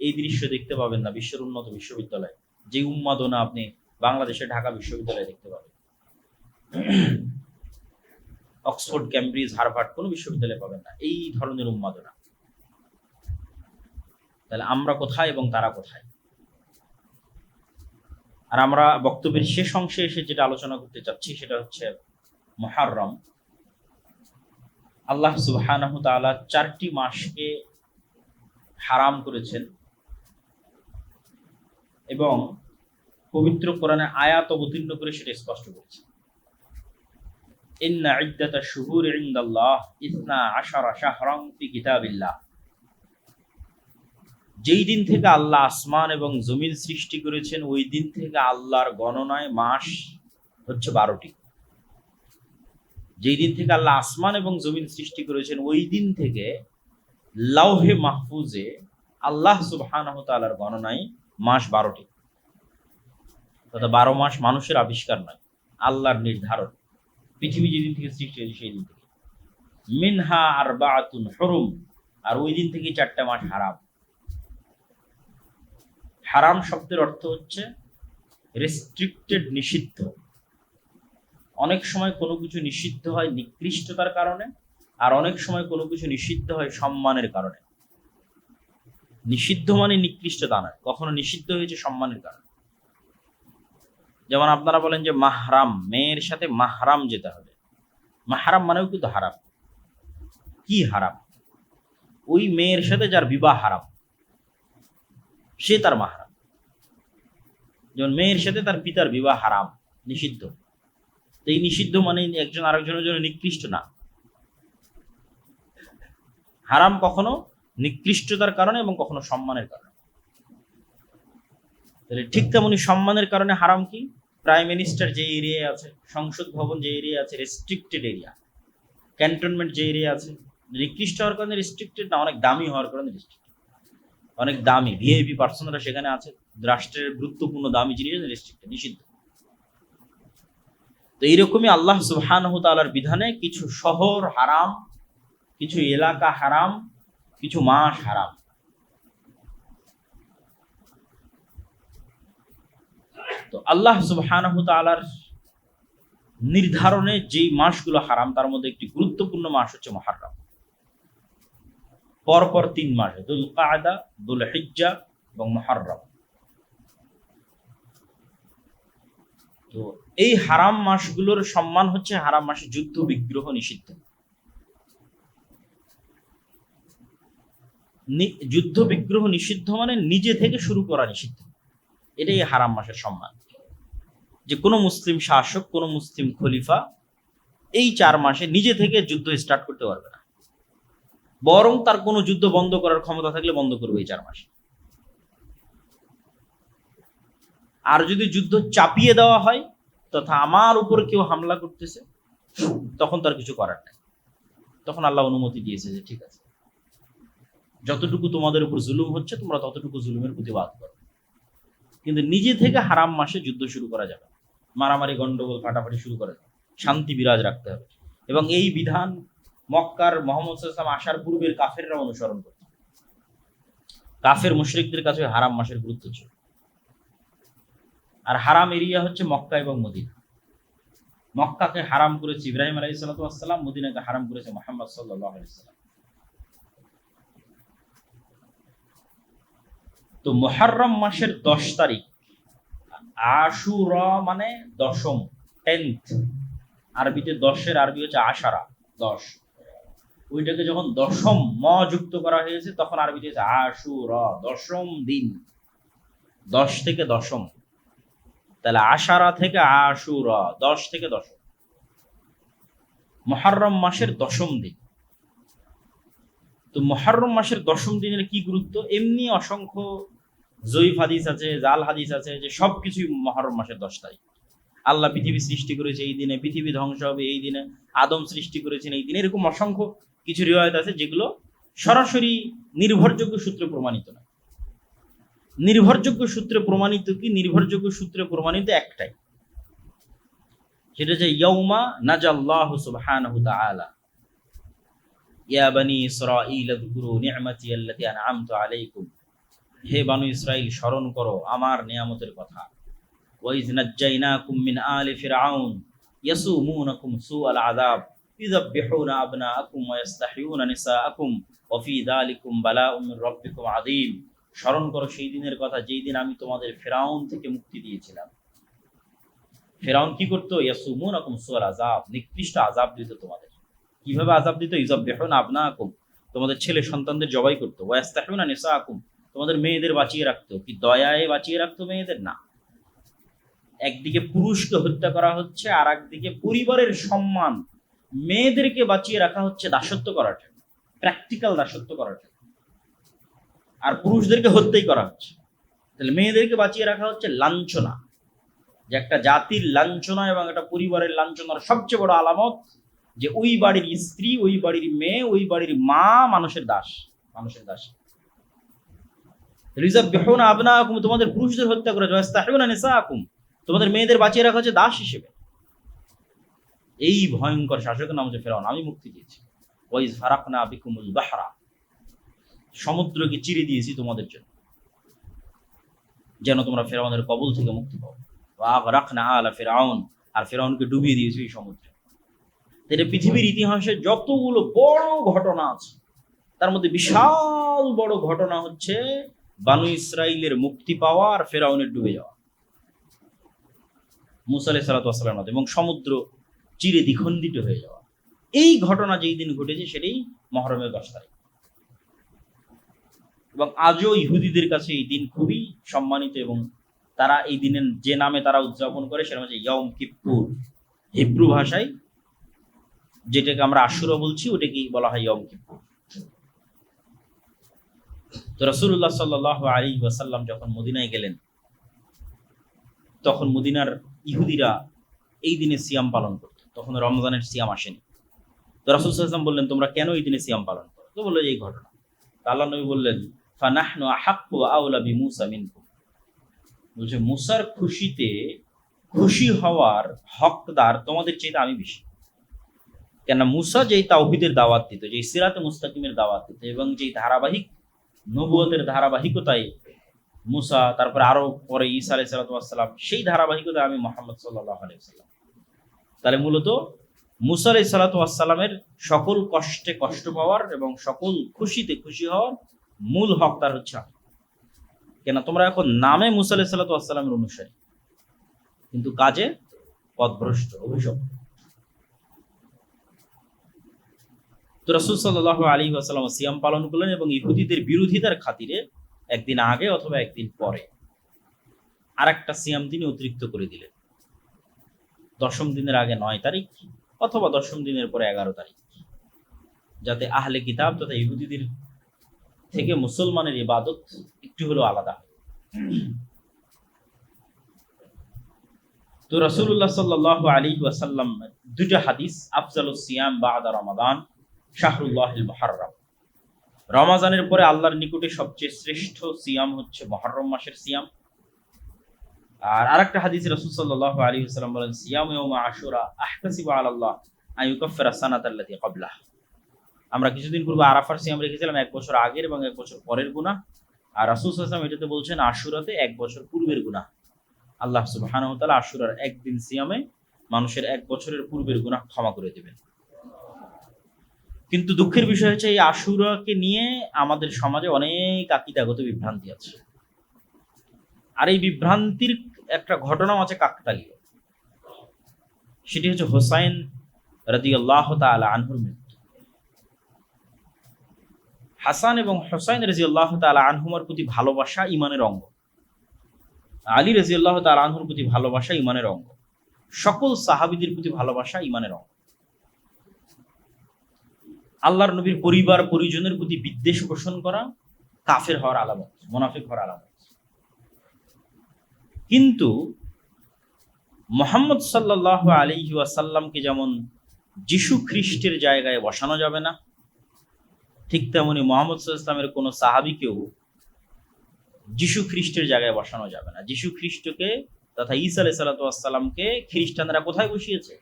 এই দৃশ্য দেখতে পাবেন না, বিশ্বের উন্নত বিশ্ববিদ্যালয় যে উন্মাদনা আপনি বাংলাদেশে ঢাকা বিশ্ববিদ্যালয়ে দেখতে পাবেন। অক্সফোর্ড, ক্যামব্রিজ, হার্ভার্ড কোনো বিশ্ববিদ্যালয়ে পাবেন না এই ধরনের উন্মাদনা। তাহলে আমরা কোথায় এবং তারা কোথায়? আর আমরা বক্তব্যের শেষ অংশে এসে যেটা আলোচনা করতে চাচ্ছি সেটা হচ্ছে মুহররম। আল্লাহ সুবহানাহু তাআলা 4টি মাসকে হারাম করেছেন এবং পবিত্র কোরআনে আয়াত অবতীর্ণ করে সেটা স্পষ্ট করেছেন। ইন্না ইদ্দাতাশ শুহুরি ইনদাল্লাহ 12 শাহরান ফি কিতাবিল্লাহ। যেই দিন থেকে আল্লাহ আসমান এবং জমিন সৃষ্টি করেছেন ওই দিন থেকে আল্লাহর গণনায় মাস হচ্ছে 12টি। যেই দিন থেকে আল্লাহ আসমান এবং জমিন সৃষ্টি করেছেন ওই দিন থেকে লাউহে মাহফুজে আল্লাহ সুবহানাহু তাআলার গণনায় মাস 12টি। তথা 12 মাস মানুষের আবিষ্কার নয়, আল্লাহর নির্ধারণ। পৃথিবী যেদিন থেকে সৃষ্টি হয়েছে সেই দিন থেকে। মিনহা আরবাআতুন হুরুম, আর ওই দিন থেকে 4টা মাস হারাম। হারাম শব্দের অর্থ হচ্ছে রেস্ট্রিক্টেড, নিষিদ্ধ। অনেক সময় কোনো কিছু নিষিদ্ধ হয় নিকৃষ্টতার কারণে, আর অনেক সময় কোনো কিছু নিষিদ্ধ হয় সম্মানের কারণে। নিষিদ্ধ মানে নিকৃষ্টতা নয়, কখনো নিষিদ্ধ হয়েছে সম্মানের কারণে। যেমন আপনারা বলেন যে মাহরাম, মেয়ের সাথে মাহরাম যেতে হবে। মাহরাম মানেও কিন্তু হারাম। কি হারাম? ওই মেয়ের সাথে যার বিবাহ হারাম, সে তার মাহরাম। যেমন মেয়ের সাথে তার পিতার বিবাহ হারাম, নিষিদ্ধ। তো এই নিষিদ্ধ মানে একজন আরেকজনের জন্য নিকৃষ্ট না। হারাম কখনো নিকৃষ্টতার কারণে এবং কখনো সম্মানের কারণে। তাহলে ঠিক তেমনি সম্মানের কারণে হারাম কি? প্রাইম মিনিস্টার যে এরিয়ায় আছে, সংসদ ভবন যে এরিয়া আছে, রেস্ট্রিক্টেড এরিয়া, ক্যান্টনমেন্ট যে এরিয়া আছে, নিকৃষ্ট হওয়ার কারণে রেস্ট্রিক্টেড না, অনেক দামি হওয়ার কারণে রেস্ট্রিক্টেড। অনেক দামি ভিআইপি পার্সনরা সেখানে আছে, রাষ্ট্রের গুরুত্বপূর্ণ দামি জিনিস রেস্ট্রিক্টেড, নিষিদ্ধ। তো এইরকমই আল্লাহ সুবহানাহু তাআলার বিধানে কিছু শহর হারাম, কিছু এলাকা হারাম, কিছু মাস হারাম। তো আল্লাহ সুবহানাহু তাআলার নির্ধারণে যেই মাসগুলো হারাম তার মধ্যে একটি গুরুত্বপূর্ণ মাস হচ্ছে মুহররম। পরপর 3 মাস, যুলকায়দা, যুলহিজ্জা এবং মুহররম। তো এই হারাম মাসগুলোর সম্মান হচ্ছে, হারাম মাসে যুদ্ধ বিগ্রহ নিষিদ্ধ। যুদ্ধ বিগ্রহ নিষিদ্ধ মানে নিজে থেকে শুরু করা নিষিদ্ধ। এটাই হারাম মাসের সম্মান, যে কোনো মুসলিম শাসক, কোনো মুসলিম খলিফা এই 4 মাসে নিজে থেকে যুদ্ধ স্টার্ট করতে পারবে না, বরং তার কোনো যুদ্ধ বন্ধ করার ক্ষমতা থাকলে বন্ধ করবে এই 4 মাসে। আর যদি যুদ্ধ চাপিয়ে দেওয়া হয়, তথা আমার উপর কেউ হামলা করতেছে, তখন তার কিছু করার নাই। তখন আল্লাহ অনুমতি দিয়েছে যে ঠিক আছে, যতটুকু তোমাদের উপর জুলুম হচ্ছে তোমরা ততটুকু জুলুমের প্রতিবাদ করো। কিন্তু নিজে থেকে হারাম মাসে যুদ্ধ শুরু করা যাবে, মারামারি, গন্ডগোল, ফাটাফাটি শুরু করা যাবে, শান্তি বিরাজ রাখতে হবে। এবং এই বিধান মক্কার মুহাম্মদ সাল্লাল্লাহু আলাইহি ওয়াসাল্লাম আসার পূর্বের কাফেররা অনুসরণ করত। কাফের মুশরিকদের কাছে হারাম মাসের গুরুত্ব ছিল। আর হারাম এরিয়া হচ্ছে মক্কা এবং মদিনা। মক্কাকে হারাম করেছে ইব্রাহিম আলাইহিস সালাতু ওয়াস সালাম, মদিনাকে হারাম করেছে মুহাম্মদ সাল্লাল্লাহু আলাইহি ওয়াসাল্লাম। তো মুহররম মাসের 10 তারিখ, আশুরা মানে দশম, 10th, আরবিতে 10-এর আরবি হচ্ছে আশারা, 10। ওইটাকে যখন দশম যুক্ত করা হয়েছে তখন আরবিতে হচ্ছে আশুরা, দশম দিন। 10 থেকে দশম, তাহলে আশারা থেকে আশুরা, 10 থেকে দশম, মুহররম মাসের দশম দিন। তো মুহররম মাসের দশম দিনের কি গুরুত্ব? এমনি অসংখ্য জয়ীফ হাদিস আছে, জাল হাদিস আছে, যে সবকিছুই মুহররম মাসের 10 তারিখ। আল্লাহ পৃথিবী সৃষ্টি করেছে এই দিনে, পৃথিবী ধ্বংস হবে এই দিনে, আদম সৃষ্টি করেছেন এই দিনে, এরকম অসংখ্য কিছু রিওয়ায়াত আছে যেগুলো সরাসরি নির্ভরযোগ্য সূত্রে প্রমাণিত না। নির্ভরযোগ্য সূত্রে প্রমাণিত কি? নির্ভরযোগ্য সূত্রে প্রমাণিত একটাই, সেটা হচ্ছে ইয়াউমা নাজাল্লাহু সুবহানাহু তাআলা ইয়া বানি ইসরাঈল আযকুরু নি'মাতি আল্লাতী আন'আমতু আলাইকুম। হে বানু ইসরাইল, স্মরণ করো আমার নিয়ামতের কথা। ওয়াইজ নাজ্জাইনাকুম মিন আলি ফিরআউন ইয়াসুমুনাকুম সুআল আযাব ইযাববিহুনা আবনাআকুম ওয়া ইস্তাহইউনা নিসাআকুম ওয়া ফি যালিকুম বালাউম মির রাব্বিকুম আযীম। স্মরণ করো সেই দিনের কথা যেই দিন আমি তোমাদের ফিরআউন থেকে মুক্তি দিয়েছিলাম। ফিরআউন কি করতো? ইয়াসুমুনাকুম সুআল আযাব, নিকৃষ্ট আযাব দিত তোমাদের। কিভাবে আযাব দিত? ইযাববিহুনা আবনাআকুম, তোমাদের ছেলে সন্তানদের জবাই করতো। ওয়া ইস্তাহইউনা নিসাআকুম, তোমাদের মেয়েদের বাঁচিয়ে রাখতো। কি দয়ায় বাঁচিয়ে রাখতো মেয়েদের? না, একদিকে পুরুষকে হত্যা করা হচ্ছে, আর একদিকে পরিবারের সম্মান, মেয়েদেরকে বাঁচিয়ে রাখা হচ্ছে দাসত্ব করার জন্য, প্র্যাকটিক্যাল দাসত্ব করার জন্য, আর পুরুষদেরকে হত্যাই করা হচ্ছে। তাহলে মেয়েদেরকে বাঁচিয়ে রাখা হচ্ছে লাঞ্ছনা, যে একটা জাতির লাঞ্ছনা এবং একটা পরিবারের লাঞ্ছনার সবচেয়ে বড় আলামত যে ওই বাড়ির স্ত্রী, ওই বাড়ির মেয়ে, ওই বাড়ির মা মানুষের দাস, মানুষের দাস। রিযাববিহুনা আবনাআকুম, তোমাদের পুরুষদের হত্যা করেছে। ওয়াস্তাহইউনা নিসাআকুম, তোমাদের মেয়েদের বাঁচিয়ে রাখা হচ্ছে দাস হিসেবে। এই ভয়ঙ্কর শাসকের নাম হচ্ছে ফিরআউন। আমি মুক্তি দিয়েছি। ওয়াইজ ফারাকনা বিকুমুল বাহরা, সমুদ্রকে চিরে দিয়েছি তোমাদের জন্য, যেন তোমরা ফিরআউনের কবল থেকে মুক্তি পাও। ওয়া আগরাকনা আলা ফিরআউন, আর ফিরআউনকে ডুবিয়ে দিয়েছি এই সমুদ্রে। এটা পৃথিবীর ইতিহাসে যতগুলো বড় ঘটনা আছে তার মধ্যে বিশাল বড় ঘটনা হচ্ছে বানু ইসরাইলের মুক্তি পাওয়া আর ফিরআউনের ডুবে যাওয়া, মুসা আলাইহিস সালাতু ওয়াস সালামের মধ্যে, এবং সমুদ্র চিরে দ্বিখণ্ডিত হয়ে যাওয়া। এই ঘটনা যেই দিন ঘটেছে সেটাই মুহররমের 10 তারিখ। এবং আজও ইহুদিদের কাছে এই দিন খুবই সম্মানিত, এবং তারা এই দিনের যে নামে তারা উদযাপন করে সেটা হচ্ছে ইয়ম কিপ্পুর। হিব্রু ভাষায় যেটাকে আমরা আশুরা বলছি ওটাকেই বলা হয় ইয়ম কিপ্পুর। তো রাসূলুল্লাহ সাল্লাল্লাহু আলাইহি ওয়াসাল্লাম যখন মদিনায় গেলেন, তখন মদিনার ইহুদিরা এই দিনে সিয়াম পালন করত। তখন রমজানের সিয়াম আসেনি। তো রাসূল সাল্লাল্লাহু আলাইহি ওয়াসাল্লাম বললেন, তোমরা কেন এই দিনে সিয়াম পালন করো? তো বললো এই ঘটনা। তো আল্লাহ নবী বললেন, ফানাহনু আহাক্কু ওয়া আওলা বিমূসা মিনকুম। বলছে মুসার খুশিতে খুশি হওয়ার হকদার তোমাদের চাইতে আমি বেশি। কেন মুসা যেই তাওহীদের দাওয়াত দিত, যেই সিরাতে মুস্তাকিমের দাওয়াত দিত, এবং যেই ধারাবাহিক নবুয়তের ধারাবাহিকতায় মুসা, তারপরে আরো পরে ঈসা আলাইহিস সালাম, সেই ধারাবাহিকতায় আমি মুহাম্মদ সাল্লাল্লাহু আলাইহি ওয়াসাল্লাম। তাহলে মূলত মুসা আলাইহিস সালামের সকল কষ্টে কষ্ট পাওয়ার এবং সকল খুশিতে খুশি হওয়ার মূল হকদার হচ্ছে আমি। কেন তোমরা এখন নামে মুসা আলাইহিস সালামের অনুসারী, কিন্তু কাজে পথভ্রষ্ট, অভিশপ্ত। তো রাসূল সাল্লাল্লাহু আলাইহি ওয়াসাল্লাম সিয়াম পালন করলেন এবং ইহুদিদের বিরোধিতার খাতিরে একদিন আগে অথবা একদিন পরে আরেকটা সিয়াম তিনি অতিরিক্ত করে দিলেন। 10ম দিনের আগে 9 তারিখ অথবা 10ম দিনের পরে 11 তারিখ, যাতে আহলে কিতাব তথা ইহুদিদের থেকে মুসলমানের ইবাদত একটু হলেও আলাদা হয়। তো রাসূলুল্লাহ সাল্লাল্লাহু আলাইহি ওয়াসাল্লাম দুটো হাদিস, আফজালুস সিয়াম বা'দা রমাদান শাহরুল্লাহিল মুহাররম, রমাজানের পরে আল্লাহর নিকটে সবচেয়ে শ্রেষ্ঠ সিয়াম হচ্ছে মুহররম মাসের সিয়াম। আর আরেকটা হাদিসে রাসূল সাল্লাল্লাহু আলাইহি ওয়াসাল্লাম বলেন, সিয়াম ইয়াউমা আশুরা আহতাসিবু আলাল্লাহ আইয়ুকাফিরা সানাতাল্লাতী ক্বাবলাহ। আমরা কিছুদিন পূর্বে আরাফার সিয়াম রেখেছিলাম 1 বছর আগের এবং 1 বছর পরের গুনাহ, আর রাসূল সাল্লাল্লাহু আলাইহি ওয়াসাল্লাম এটাতে বলছেন আশুরাতে 1 বছর পূর্বের গুনাহ। আল্লাহ সুবহানাহু ওয়া তাআলা আশুরার একদিন সিয়ামে মানুষের 1 বছরের পূর্বের গুনাহ ক্ষমা করে দিবেন। কিন্তু দুঃখের বিষয় হচ্ছে এই আশুরাকে নিয়ে আমাদের সমাজে অনেক আকীদাগত বিভ্রান্তি আছে, আর এই বিভ্রান্তির একটা ঘটনাও আছে কাকতালীয়। সেটি হচ্ছে হুসাইন রাদিয়াল্লাহু তাআলা আনহুর মৃত্যু। হাসান এবং হুসাইন রাদিয়াল্লাহু তাআলা আনহুমার প্রতি ভালোবাসা ঈমানের অঙ্গ, আলী রাদিয়াল্লাহু তাআলা আনহুর প্রতি ভালোবাসা ঈমানের অঙ্গ, সকল সাহাবীদের প্রতি ভালোবাসা ঈমানের অঙ্গ। আল্লাহর নবীর পরিবার পরিজনের প্রতি বিদ্বেষ পোষণ করা কাফের হওয়ার আলামত, মুনাফিক হওয়ার আলামত। কিন্তু মুহাম্মদ সাল্লাল্লাহু আলাইহি ওয়াসাল্লামকে যেমন যিশু খ্রিস্টের জায়গায় বসানো যাবে না, ঠিক তেমনি মুহাম্মদ সাল্লাল্লাহু আলাইহি ওয়াসাল্লামের কোনো সাহাবীকেও যিশু খ্রিস্টের জায়গায় বসানো যাবে না। যিশু খ্রিস্টকে তথা ঈসা আলাইহিস সালামকে খ্রিস্টানরা কোথায় বসিয়েছে?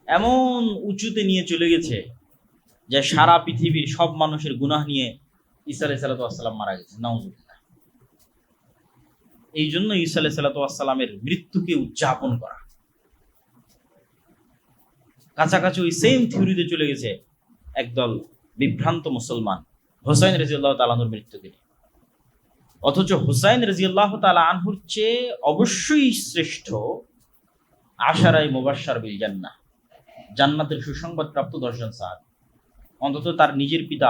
এমন উঁচুতে নিয়ে চলে গেছে যে সারা পৃথিবীর সব মানুষের গুনাহ নিয়ে ঈসা আলাইহিস সালাম মারা গেছে, নাউজুবিল্লাহ। এই জন্য ঈসা আলাইহিস সালামের মৃত্যুকে উদযাপন করা, কাছাকাছি ওই সেম থিওরিতে চলে গেছে একদল বিভ্রান্ত মুসলমান হুসাইন রাদিয়াল্লাহু তাআলা আনহুর মৃত্যুকে নিয়ে। অথচ হুসাইন রাদিয়াল্লাহু তাআলা আনহুর চেয়ে অবশ্যই শ্রেষ্ঠ আশারায়ে মুবাশশার বিল জান্নাহ, জান্নাতের সুসংবাদ প্রাপ্ত 10 জন সাহাবী। অন্তত তার নিজের পিতা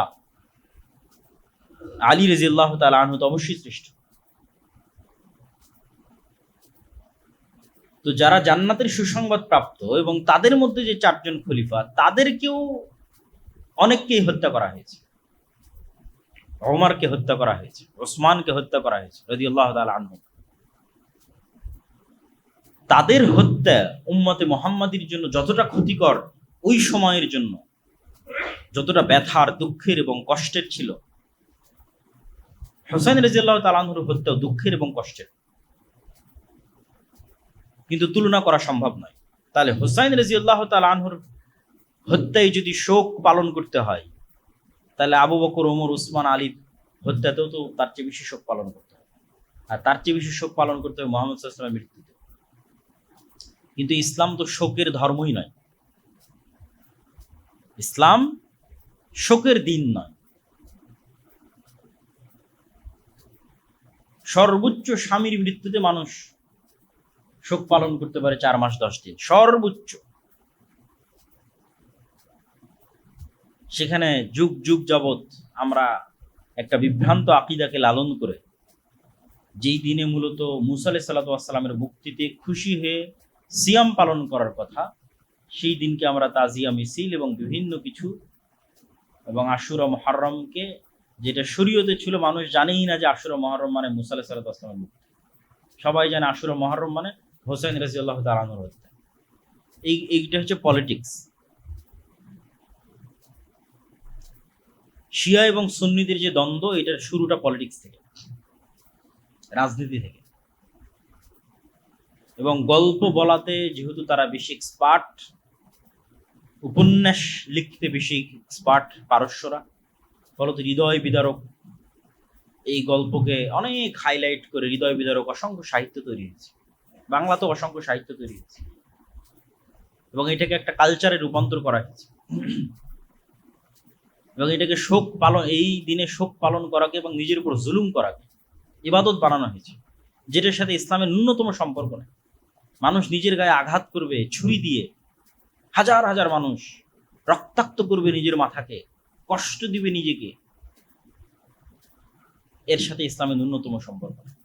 আলী রাদিয়াল্লাহু তাআলা আনহু তো অবশ্যই শ্রেষ্ঠ। তো যারা জান্নাতের সুসংবাদ প্রাপ্ত এবং তাদের মধ্যে যে 4 জন খলিফা, তাদেরকেও অনেককেই হত্যা করা হয়েছে। ওমরকে হত্যা করা হয়েছে, ওসমানকে হত্যা করা হয়েছে রাদিয়াল্লাহু তাআলা আনহু। তাদের হত্যা উম্মতে মুহাম্মাদির জন্য যতটা ক্ষতিকর, ওই সময়ের জন্য যতটা ব্যথার, দুঃখের এবং কষ্টের ছিল, হুসাইন রাদিয়াল্লাহু তাআলা আনহুর হত্যা দুঃখের এবং কষ্টের, কিন্তু তুলনা করা সম্ভব নয়। তাহলে হুসাইন রাদিয়াল্লাহু তাআলা আনহুর হত্যায় যদি শোক পালন করতে হয়, তাহলে আবু বকর, ওমর, উসমান, আলীর হত্যাতেও তো তার চেয়ে বেশি শোক পালন করতে হবে, আর তার চেয়ে বেশি শোক পালন করতে হবে মুহাম্মদ সাল্লাল্লাহু আলাইহি ওয়াসাল্লামের মৃত্যুতে। কিন্তু ইসলাম তো শোকের ধর্মই নয়, ইসলাম শোকের দিন নয়। সর্বোচ্চ স্বামীর মৃত্যুতে মানুষ শোক পালন করতে পারে 4 মাস 10 দিন, সর্বোচ্চ। সেখানে যুগ যুগ যাবৎ আমরা একটা বিভ্রান্ত আকিদাকে লালন করে, যেই দিনে মূলত মুসা আলাইহিস সালাতু ওয়াস সালামের মুক্তিতে খুশি হয়ে সিয়াম পালন করার কথা, সেই দিনকে আমরা তাজিয়া মিছিল এবং বিভিন্ন কিছু, এবং আশুরা মুহররমকে, যেটা শরীয়তে ছিল, মানুষ জানেই না যে আশুরা মুহররম মানে মুসা আলাইহিস সালাতু ওয়াস সালামের মুক্তি। সবাই জানে আশুরা মুহররম মানে হোসেন রাদিয়াল্লাহু তাআলা আনহুর হত্যা। এইটা হচ্ছে পলিটিক্স। শিয়া এবং সুন্নিদের যে দ্বন্দ্ব, এটার শুরুটা পলিটিক্স থেকে, রাজনীতি থেকে। এবং গল্প বলাতে যেহেতু তারা বেশি এক্সপার্ট, উপন্যাস লিখতে বেশি এক্সপার্ট পারস্যরা, ফলত হৃদয় বিদারক এই গল্পকে অনেক হাইলাইট করে হৃদয় বিদারক অসংখ্য সাহিত্য তৈরি হয়েছে। বাংলাতেও অসংখ্য সাহিত্য তৈরি হয়েছে এবং এটাকে একটা কালচারে রূপান্তর করা হয়েছে। এবং এটাকে শোক পালন, এই দিনে শোক পালন করাকে এবং নিজের উপর জুলুম করাকে ইবাদত বানানো হয়েছে, যেটার সাথে ইসলামের ন্যূনতম সম্পর্ক নেই। মানুষ নিজের গায়ে আঘাত করবে ছুরি দিয়ে, হাজার হাজার মানুষ রক্তাক্ত করবে নিজের মাথাকে, কষ্ট দিবে নিজেকে, এর সাথে ইসলামের ন্যূনতম সম্পর্ক নেই।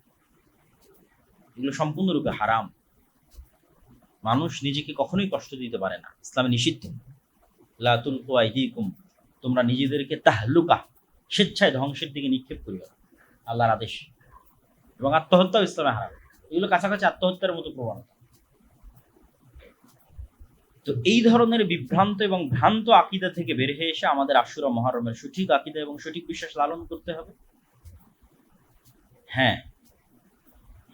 এগুলো সম্পূর্ণরূপে হারাম। মানুষ নিজেকে কখনোই কষ্ট দিতে পারে না, ইসলামে নিষিদ্ধ। লা তুলকু আইদিকুম, তোমরা নিজেদেরকে তাহলুকা, স্বেচ্ছায় ধ্বংসের দিকে নিক্ষেপ করিও না, আল্লাহর আদেশ। এবং আত্মহত্যাও ইসলামে হারাম। এগুলো কাছাকাছি আত্মহত্যার মতো প্রবণতা। তো এই ধরনের বিভ্রান্ত এবং ভ্রান্ত আকিদা থেকে বের হয়ে এসে আমাদের আশুরা মুহররমের সঠিক আকিদা এবং সঠিক বিশ্বাস লালন করতে হবে। হ্যাঁ,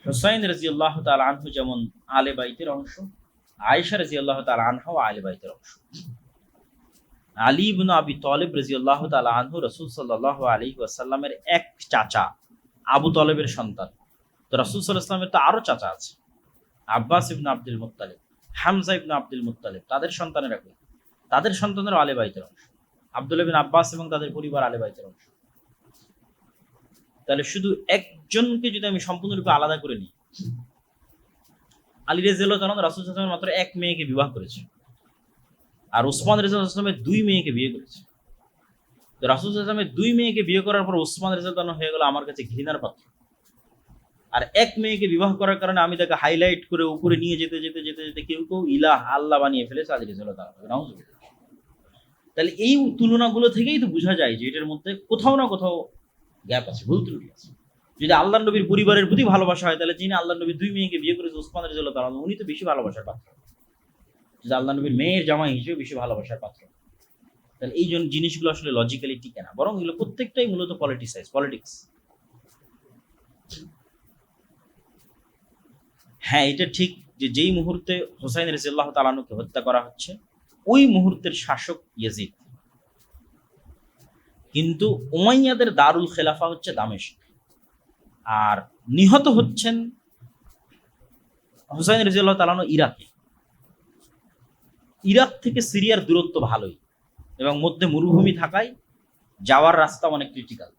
হুসাইন রাদিয়াল্লাহু তাআলা আনহু যেমন আলে বাইতের অংশ, আয়েশা রাদিয়াল্লাহু তাআলা আনহাও আলে বাইতের অংশ। আলী ইবনে আবি তালিব রাদিয়াল্লাহু তাআলা আনহু রাসূল সাল্লাল্লাহু আলাইহি ওয়াসাল্লামের এক চাচা, আবু তালেবের সন্তান। তো রাসূল সাল্লাল্লাহু আলাইহি ওয়াসাল্লামের তো আরো চাচা আছে, আব্বাস ইবনে আব্দুল মুত্তালিব, হামজা ইবনে আব্দুল মুত্তালিব, তাদের সন্তানেরা কই? তাদের সন্তানেরও আলে বাইতের অংশ। আব্দুল্লাহ বিন আব্বাস এবং তাদের পরিবার আলে বাইতের অংশ। তাহলে শুধু একজনকে যদি আমি সম্পূর্ণরূপে আলাদা করে নিই, আলী রাদিয়াল্লাহু তাআলা রাসূল সাল্লাল্লাহু আলাইহি ওয়াসাল্লাম মাত্র এক মেয়েকে বিবাহ করেছে, আর ওসমান রাদিয়াল্লাহু আনহু দুই মেয়েকে বিয়ে করেছে। তো রাসূল সাল্লাল্লাহু আলাইহি ওয়াসাল্লামের দুই মেয়েকে বিয়ে করার পর ওসমান রাদিয়াল্লাহু আনহু হয়ে গেল আমার কাছে ঘৃণার পাত্র। আর এক মেয়েকে বিবাহ করার কারণে আমি তাকে হাইলাইট করে উপরে নিয়ে যেতে যেতে যেতে যেতে কেউ কেউ ইলাহ, আল্লাহ বানিয়ে ফেলেছে আলী রাদিয়াল্লাহু তাআলা। তাহলে এই তুলনাগুলো থেকেই তো বোঝা যায় যে এটার মধ্যে কোথাও না কোথাও গ্যাপ আছে, ভুল ত্রুটি আছে। যদি আল্লাহর নবীর পরিবারের প্রতি ভালোবাসা হয়, তাহলে যিনি আল্লাহর নবীর দুই মেয়েকে বিয়ে করেছে ওসমান রাদিয়াল্লাহু তাআলা, উনি তো বেশি ভালোবাসার পাত্র। যদি আল্লাহর নবীর মেয়ের জামাই হিসেবে বেশি ভালোবাসার পাত্র, তাহলে এই জিনিসগুলো আসলে লজিক্যালি টিকে না, বরং এগুলো প্রত্যেকটাই মূলত পলিটিক্স। হ্যাঁ, এটা ঠিক যে যেই মুহূর্তে হুসাইন রাদিয়াল্লাহু তাআলা আনহুকে হত্যা করা হচ্ছে, ওই মুহূর্তের শাসক ইয়াজিদ, কিন্তু উমাইয়াদের দারুল খেলাফা হচ্ছে দামেস্ক। আর নিহত হচ্ছেন হুসাইন রাদিয়াল্লাহু তাআলা আনহু ইরাকে। ইরাক থেকে সিরিয়ার দূরত্ব ভালোই, এবং মধ্যে মরুভূমি থাকায় যাওয়ার রাস্তা অনেক ক্রিটিক্যাল।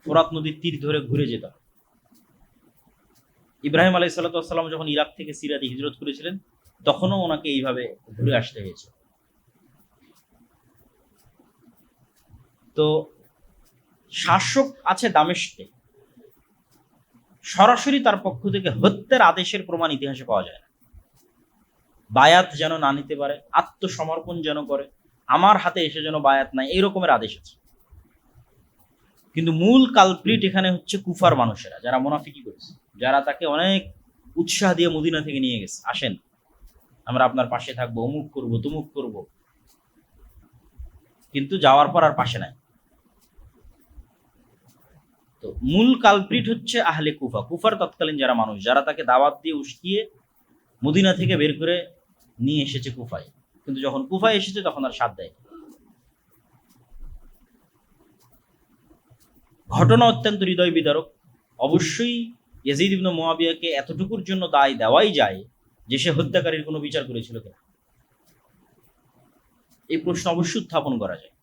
ফোরাত নদীর তীর ধরে ঘুরে যেতে হয়। ইব্রাহিম আলাইহিস সালাতু ওয়াস সালাম যখন ইরাক থেকে সিরিয়াতে হিজরত করেছিলেন, তখনও ওনাকে এইভাবে ঘুরে আসতে হয়েছে। তো শাসক আছে দামেস্কে, সরাসরি তার পক্ষ থেকে হত্যার আদেশের প্রমাণ ইতিহাসে পাওয়া যায় না। বায়াত যেন না নিতে পারে, আত্মসমর্পণ যেন করে, আমার হাতে এসে যেন বায়াত নাই, এই রকমের আদেশ আছে। কিন্তু মূল কালপ্রিট এখানে হচ্ছে কুফার মানুষেরা, যারা মুনাফিকি করেছে, যারা তাকে অনেক উৎসাহ দিয়ে মদিনা থেকে নিয়ে গেছে, আসেন আমরা আপনার পাশে থাকবো, অমুক করব তমুক করব, কিন্তু যাওয়ার পর আর পাশে নাই। তো মূল কালপ্রিট হচ্ছে আহলে কুফা, কুফার তৎকালীন যারা মানুষ, যারা তাকে দাওয়াত দিয়ে উস্কিয়ে মদিনা থেকে বের করে নিয়ে এসেছে কুফায়, কিন্তু যখন কুফায় এসেছে তখন আর সাথ দেয়। ঘটনা অত্যন্ত হৃদয় বিদারক। অবশ্যই ইয়াজিদ ইবনে মুআবিয়াকে এতটুকুর জন্য দায় দেওয়াই যায় যে সে হত্যাকারীর কোনো বিচার করেছিল কিনা, এই প্রশ্ন অবশ্যই উত্থাপন করা যায়।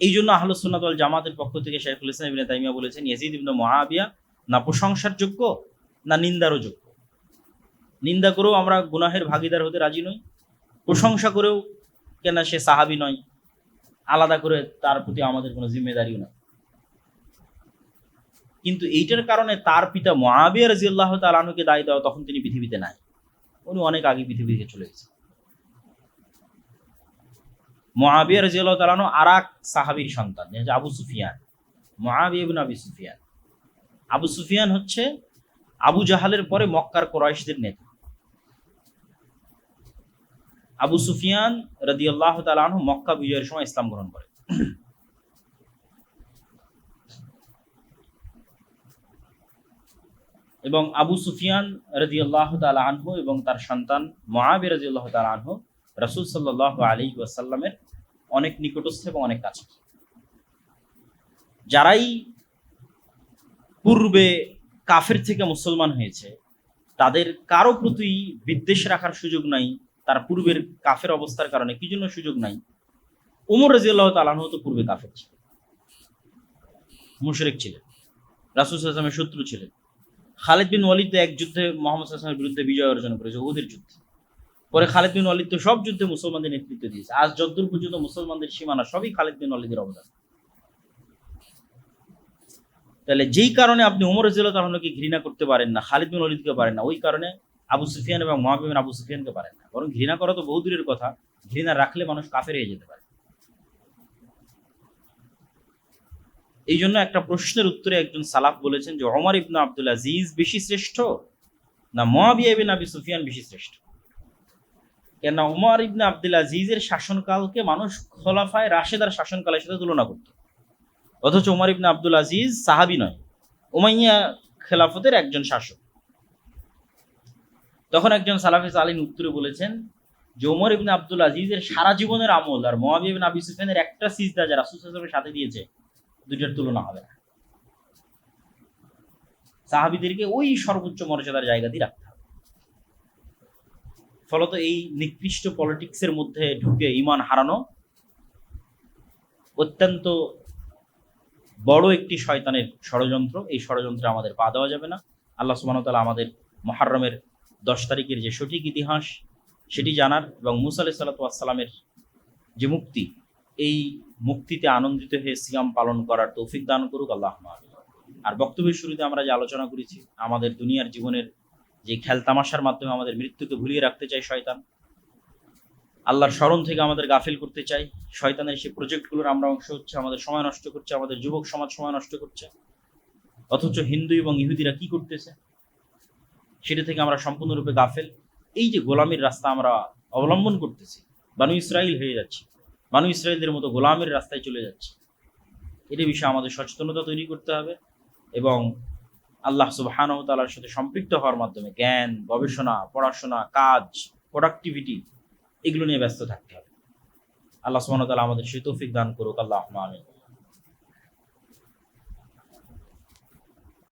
এই জন্য আহলুস সুন্নাত ওয়াল জামাতের পক্ষ থেকে শাইখুল ইসলাম ইবনে তাইমিয়া বলেছেন, ইয়াজিদ ইবনে মুআবিয়া না প্রশংসার যোগ্য না নিন্দারও যোগ্য। নিন্দা করেও আমরা গুনাহের ভাগিদার হতে রাজি নই, প্রশংসা করেও কেন সে সাহাবী নয়, আলাদা করে তার প্রতি আমাদের কোনো জিম্মেদারিও নয়। কিন্তু এইটার কারণে তার পিতা মুআবিয়া রাদিয়াল্লাহু তাআলা আনহুকে দায় দেওয়া, তখন তিনি পৃথিবীতে নাই, উনি অনেক আগে পৃথিবী থেকে চলে গেছেন। মুআবিয়া রাদিয়াল্লাহু তাআলা আনহু আরেক সাহাবীর সন্তান, যে আবু সুফিয়ান, মুআবিয়া ইবনে আবি সুফিয়ান। আবু সুফিয়ান হচ্ছে আবু জাহালের পরে মক্কার কুরাইশদের নেতা। আবু সুফিয়ান রাদিয়াল্লাহু তাআলা আনহু মক্কা বিজয়ের সময় ইসলাম গ্রহণ করেন। এবং আবু সুফিয়ান রাদিয়াল্লাহু তাআলা আনহু এবং তার সন্তান মুআবিয়া রাদিয়াল্লাহু তাআলা আনহু রাসূল সাল্লাল্লাহু আলাইহি ওয়াসাল্লামের অনেক নিকটস্থ এবং অনেক কাছে। যারাই পূর্বে কাফের থেকে মুসলমান হয়েছে, তাদের কারো প্রতি বিদ্বেষ রাখার সুযোগ নাই। তার পূর্বের কাফের অবস্থার কারণে কি জন্য সুযোগ নাই? ওমর রাদিয়াল্লাহু তাআলা আনহু তো পূর্বে কাফের ছিলেন, মুশরিক ছিলেন, রাসূল সাল্লাল্লাহু আলাইহি ওয়াসাল্লামের শত্রু ছিলেন। খালিদ বিন ওয়ালিদ এক যুদ্ধে মুহাম্মদ সাল্লাল্লাহু আলাইহি ওয়াসাল্লামের বিরুদ্ধে বিজয় অর্জন করেছে, উহুদের যুদ্ধে। পরে খালিদ বিন ওয়ালিদ তো সব যুদ্ধে মুসলমানদের নেতৃত্ব দিয়েছে। আজ যতদূর পর্যন্ত মুসলমানদের সীমানা সবই খালিদ বিন ওয়ালিদের অবদান। তাহলে যেই কারণে আপনি ওমর রাদিয়াল্লাহু তাআলা আনহুকে ঘৃণা করতে পারেন না, খালিদ বিন ওয়ালিদকে পারেন না, ওই কারণে আবু সুফিয়ান এবং মুআবিয়া বিন আবু সুফিয়ানকে পারেন না। বরং ঘৃণা করা তো বহু দূরের কথা, ঘৃণা রাখলে মানুষ কাফের হয়ে যেতে পারে। এই জন্য একটা প্রশ্নের উত্তরে একজন সালাফ বলেছেন যে ওমর ইবনে আব্দুল আজিজ বেশি শ্রেষ্ঠ না মুআবিয়া ইবনে আবি সুফিয়ান বেশি শ্রেষ্ঠ? কেন ওমর ইবনে আব্দুল আজিজের শাসনকালকে মানুষ খোলাফায়ে রাশেদার শাসনকালের সাথে তুলনা করত, অথচ ওমর ইবনে আব্দুল আজিজ সাহাবী নয়, উমাইয়া খেলাফতের একজন শাসক। তখন একজন সালাফে সালিন উত্তরে বলেছেন যে ওমর ইবনে আব্দুল আজিজের সারা জীবনের আমল আর মুআবিয়া ইবনে আবি সুফিয়ানের একটা সিজদা যারা রাসূল সাল্লাল্লাহু আলাইহি ওয়াসাল্লামের সাথে দিয়েছে, দুইটার তুলনা হবে না। সাহাবীদেরকে ওই সর্বোচ্চ মর্যাদার জায়গা দিয়ে রাখতে হবে। ফলত এই নিকৃষ্ট পলিটিক্সের মধ্যে ঢুকে ঈমান হারানো অত্যন্ত বড় একটি শয়তানের ষড়যন্ত্র। এই ষড়যন্ত্রে আমাদের পা দেওয়া যাবে না। আল্লাহ সুবহানাহু ওয়া তাআলা আমাদের মুহররমের 10 তারিখের যে সঠিক ইতিহাস সেটি জানার এবং মুসা আলাইহিস সালাতু ওয়াস সালামের যে মুক্তি, এই মুক্তিতে আনন্দিত হয়ে সিয়াম পালন করার তৌফিক দান করুক আল্লাহুম্মা আমিন। আর বক্তব্যের শুরুতে আমরা যে আলোচনা করেছি, আমাদের দুনিয়ার জীবনের যে খেলতামাশার মাধ্যমে আমাদের মৃত্যুকে ভুলিয়ে রাখতে চাই শয়তান, আল্লাহর স্মরণ থেকে আমাদের গাফিল করতে চাই, শয়তানের সেই প্রজেক্টগুলোর আমরা অংশ হচ্ছে, আমাদের সময় নষ্ট করছে, আমাদের যুবক সমাজ সময় নষ্ট করছে। অথচ হিন্দু এবং ইহুদিরা কি করতেছে সেটা থেকে আমরা সম্পূর্ণরূপে গাফেল। এই যে গোলামির রাস্তা আমরা অবলম্বন করতেছি, বানু ইসরাইল হয়ে যাচ্ছে, বানু ইসরাইলদের মতো গোলামের রাস্তায় চলে যাচ্ছে। এটা বিষয়ে আমাদের সচেতনতা তৈরি করতে হবে এবং আল্লাহ সুবহানাহু ওয়া তাআলার সাথে সম্পৃক্ত হওয়ার মাধ্যমে জ্ঞান, গবেষণা, পড়াশোনা, কাজ, প্রোডাক্টিভিটি এগুলো নিয়ে ব্যস্ত থাকতে হবে। আল্লাহ সুবহানাহু ওয়া তাআলা আমাদের সেই তৌফিক দান করুক। আল্লাহুম্মা আমিন।